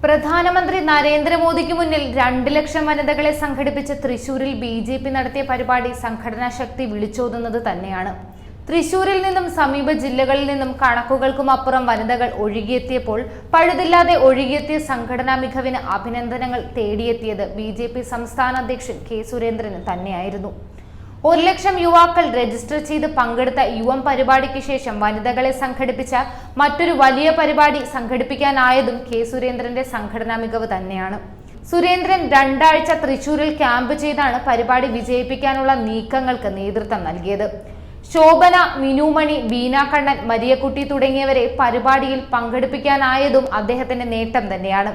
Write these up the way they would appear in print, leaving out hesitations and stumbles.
പ്രധാനമന്ത്രി നരേന്ദ്രമോദിക്ക് മുന്നിൽ 2 ലക്ഷം വനിതകളെ സംഘടിപ്പിച്ച് തൃശൂരിൽ ബിജെപി നടത്തിയ പരിപാടി സംഘടനാ ശക്തി വിളിച്ചോതുന്നത് തന്നെയാണ്. തൃശൂരിൽ നിന്നും സമീപ ജില്ലകളിൽ നിന്നും കണക്കുകൾക്കും അപ്പുറം വനിതകൾ ഒഴുകിയെത്തിയപ്പോൾ പഴുതില്ലാതെ ഒഴുകിയെത്തിയ സംഘടനാ മികവിന് അഭിനന്ദനങ്ങൾ തേടിയെത്തിയത് ബിജെപി സംസ്ഥാന അധ്യക്ഷൻ കെ സുരേന്ദ്രന് തന്നെയായിരുന്നു. 1 ലക്ഷം യുവാക്കൾ രജിസ്റ്റർ ചെയ്ത് പങ്കെടുത്ത യുവം പരിപാടിക്ക് ശേഷം വനിതകളെ സംഘടിപ്പിച്ച മറ്റൊരു വലിയ പരിപാടി സംഘടിപ്പിക്കാനായതും കെ സുരേന്ദ്രന്റെ സംഘടനാ മികവ് തന്നെയാണ്. സുരേന്ദ്രൻ 2 ആഴ്ച തൃശൂരിൽ ക്യാമ്പ് ചെയ്താണ് പരിപാടി വിജയിപ്പിക്കാനുള്ള നീക്കങ്ങൾക്ക് നേതൃത്വം നൽകിയത്. ശോഭന, മിനുമണി, ബീന കണ്ണൻ, മരിയക്കുട്ടി തുടങ്ങിയവരെ പരിപാടിയിൽ പങ്കെടുപ്പിക്കാനായതും അദ്ദേഹത്തിന്റെ നേട്ടം തന്നെയാണ്.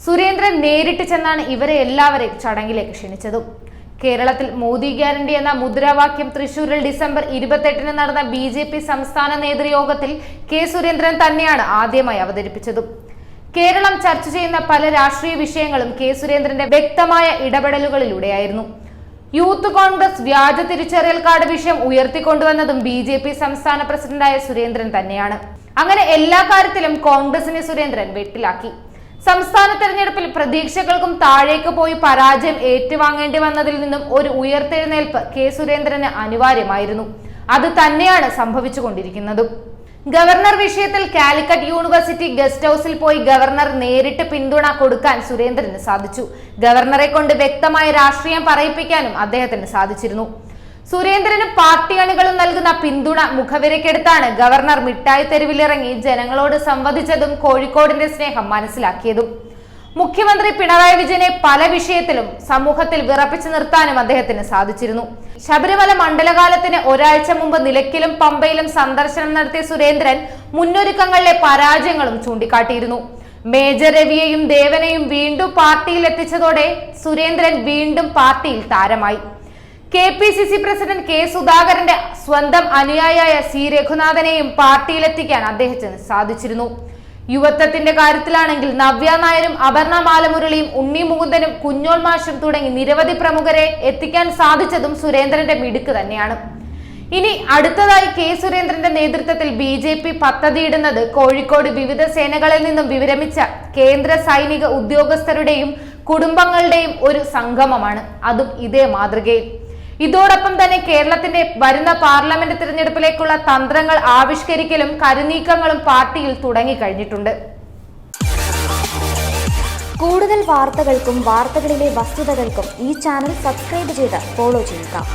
സുരേന്ദ്രൻ നേരിട്ട് ചെന്നാണ് ഇവരെ എല്ലാവരെയും ചടങ്ങിലേക്ക് ക്ഷണിച്ചതും. കേരളത്തിൽ മോദി ഗ്യാരണ്ടി എന്ന മുദ്രാവാക്യം തൃശൂരിൽ ഡിസംബർ 28-ന് നടന്ന ബിജെപി സംസ്ഥാന നേതൃയോഗത്തിൽ കെ സുരേന്ദ്രൻ തന്നെയാണ് ആദ്യമായി അവതരിപ്പിച്ചതും. കേരളം ചർച്ച ചെയ്യുന്ന പല രാഷ്ട്രീയ വിഷയങ്ങളും കെ സുരേന്ദ്രന്റെ വ്യക്തമായ ഇടപെടലുകളിലൂടെയായിരുന്നു. യൂത്ത് കോൺഗ്രസ് വ്യാജ തിരിച്ചറിയൽ കാർഡ് വിഷയം ഉയർത്തിക്കൊണ്ടുവന്നതും ബിജെപി സംസ്ഥാന പ്രസിഡന്റായ സുരേന്ദ്രൻ തന്നെയാണ്. അങ്ങനെ എല്ലാ കാര്യത്തിലും കോൺഗ്രസിനെ സുരേന്ദ്രൻ വെട്ടിലാക്കി. സംസ്ഥാന തെരഞ്ഞെടുപ്പിൽ പ്രതീക്ഷകൾക്കും താഴേക്ക് പോയി പരാജയം ഏറ്റുവാങ്ങേണ്ടി വന്നതിൽ നിന്നും ഒരു ഉയർത്തെഴുന്നേൽപ്പ് കെ സുരേന്ദ്രന് അനിവാര്യമായിരുന്നു. അത് തന്നെയാണ് സംഭവിച്ചുകൊണ്ടിരിക്കുന്നതും. ഗവർണർ വിഷയത്തിൽ കാലിക്കറ്റ് യൂണിവേഴ്സിറ്റി ഗസ്റ്റ് ഹൌസിൽ പോയി ഗവർണർ നേരിട്ട് പിന്തുണ കൊടുക്കാൻ സുരേന്ദ്രന് സാധിച്ചു. ഗവർണറെ കൊണ്ട് വ്യക്തമായ രാഷ്ട്രീയം പറയിപ്പിക്കാനും അദ്ദേഹത്തിന് സാധിച്ചിരുന്നു. സുരേന്ദ്രനും പാർട്ടി അണികളും നൽകുന്ന പിന്തുണ മുഖവിരക്കെടുത്താണ് ഗവർണർ മിഠായി തെരുവിലിറങ്ങി ജനങ്ങളോട് സംവദിച്ചതും കോഴിക്കോടിന്റെ സ്നേഹം മനസ്സിലാക്കിയതും. മുഖ്യമന്ത്രി പിണറായി വിജയനെ പല വിഷയത്തിലും സമൂഹത്തിൽ വിറപ്പിച്ചു നിർത്താനും അദ്ദേഹത്തിന് സാധിച്ചിരുന്നു. ശബരിമല മണ്ഡലകാലത്തിന് ഒരാഴ്ച മുമ്പ് നിലയ്ക്കലും പമ്പയിലും സന്ദർശനം നടത്തിയ സുരേന്ദ്രൻ മുന്നൊരുക്കങ്ങളിലെ പരാജയങ്ങളും ചൂണ്ടിക്കാട്ടിയിരുന്നു. മേജർ രവിയെയും ദേവനെയും വീണ്ടും പാർട്ടിയിൽ എത്തിച്ചതോടെ സുരേന്ദ്രൻ വീണ്ടും പാർട്ടിയിൽ താരമായി. KPCC പ്രസിഡന്റ് കെ സുധാകരന്റെ സ്വന്തം അനുയായിയായ സി രഘുനാഥനെയും പാർട്ടിയിലെത്തിക്കാൻ അദ്ദേഹത്തിന് സാധിച്ചിരുന്നു. യുവത്വത്തിന്റെ കാര്യത്തിലാണെങ്കിൽ നവ്യ നായരും അപർണ ബാലമുരളിയും ഉണ്ണി മുകുന്ദനും കുഞ്ഞോൾ മാഷും തുടങ്ങി നിരവധി പ്രമുഖരെ എത്തിക്കാൻ സാധിച്ചതും സുരേന്ദ്രന്റെ മിടുക്ക് തന്നെയാണ്. ഇനി അടുത്തതായി കെ സുരേന്ദ്രന്റെ നേതൃത്വത്തിൽ ബിജെപി പദ്ധതിയിടുന്നത് കോഴിക്കോട് വിവിധ സേനകളിൽ നിന്നും വിരമിച്ച കേന്ദ്ര സൈനിക ഉദ്യോഗസ്ഥരുടെയും കുടുംബങ്ങളുടെയും ഒരു സംഗമമാണ്. അതും ഇതേ മാതൃകയിൽ. ഇതോടൊപ്പം തന്നെ കേരളത്തിന്റെ വരുന്ന പാർലമെന്റ് തിരഞ്ഞെടുപ്പിലേക്കുള്ള തന്ത്രങ്ങൾ ആവിഷ്കരിക്കലും കരുനീക്കങ്ങളും പാർട്ടിയിൽ തുടങ്ങിക്കഴിഞ്ഞിട്ടുണ്ട്. കൂടുതൽ വാർത്തകൾക്കും വാർത്തകളിലെ വസ്തുതകൾക്കും ഈ ചാനൽ സബ്സ്ക്രൈബ് ചെയ്ത് ഫോളോ ചെയ്യുക.